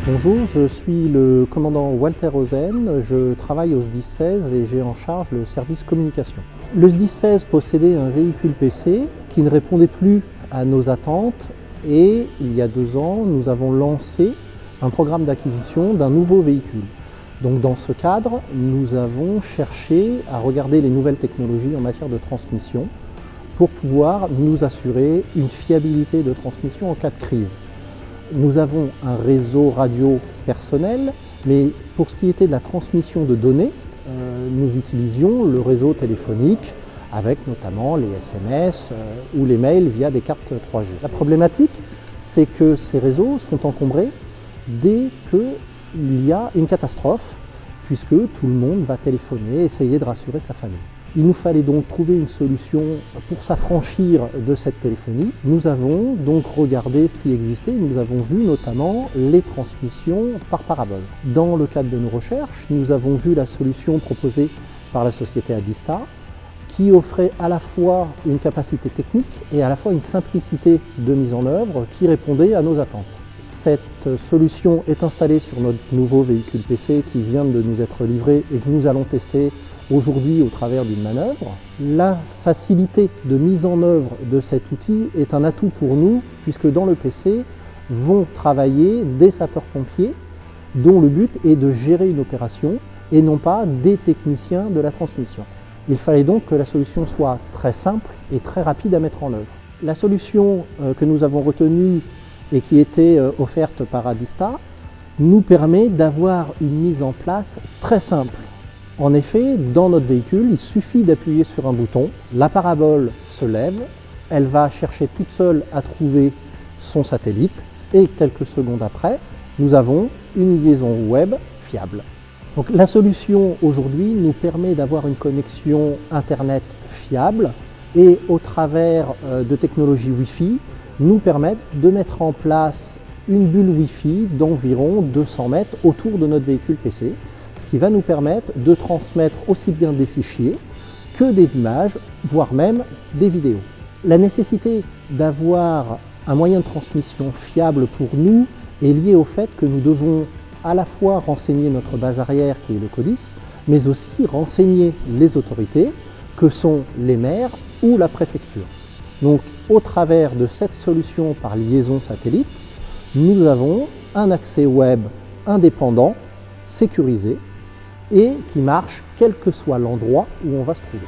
Bonjour, je suis le commandant Walter Rosen, je travaille au SDIS-16 et j'ai en charge le service communication. Le SDIS-16 possédait un véhicule PC qui ne répondait plus à nos attentes et il y a 2 ans, nous avons lancé un programme d'acquisition d'un nouveau véhicule. Donc dans ce cadre, nous avons cherché à regarder les nouvelles technologies en matière de transmission pour pouvoir nous assurer une fiabilité de transmission en cas de crise. Nous avons un réseau radio personnel, mais pour ce qui était de la transmission de données, nous utilisions le réseau téléphonique avec notamment les SMS ou les mails via des cartes 3G. La problématique, c'est que ces réseaux sont encombrés dès qu'il y a une catastrophe, puisque tout le monde va téléphoner et essayer de rassurer sa famille. Il nous fallait donc trouver une solution pour s'affranchir de cette téléphonie. Nous avons donc regardé ce qui existait, nous avons vu notamment les transmissions par parabole. Dans le cadre de nos recherches, nous avons vu la solution proposée par la société Adista, qui offrait à la fois une capacité technique et à la fois une simplicité de mise en œuvre qui répondait à nos attentes. Cette solution est installée sur notre nouveau véhicule PC qui vient de nous être livré et que nous allons tester aujourd'hui au travers d'une manœuvre. La facilité de mise en œuvre de cet outil est un atout pour nous puisque dans le PC vont travailler des sapeurs-pompiers dont le but est de gérer une opération et non pas des techniciens de la transmission. Il fallait donc que la solution soit très simple et très rapide à mettre en œuvre. La solution que nous avons retenue et qui était offerte par Adista nous permet d'avoir une mise en place très simple. En effet, dans notre véhicule, il suffit d'appuyer sur un bouton, la parabole se lève, elle va chercher toute seule à trouver son satellite et quelques secondes après, nous avons une liaison web fiable. Donc, la solution aujourd'hui nous permet d'avoir une connexion Internet fiable et au travers de technologies Wi-Fi, nous permettent de mettre en place une bulle Wi-Fi d'environ 200 mètres autour de notre véhicule PC, ce qui va nous permettre de transmettre aussi bien des fichiers que des images, voire même des vidéos. La nécessité d'avoir un moyen de transmission fiable pour nous est liée au fait que nous devons à la fois renseigner notre base arrière qui est le CODIS, mais aussi renseigner les autorités que sont les maires ou la préfecture. Donc au travers de cette solution par liaison satellite, nous avons un accès web indépendant, sécurisé et qui marche quel que soit l'endroit où on va se trouver.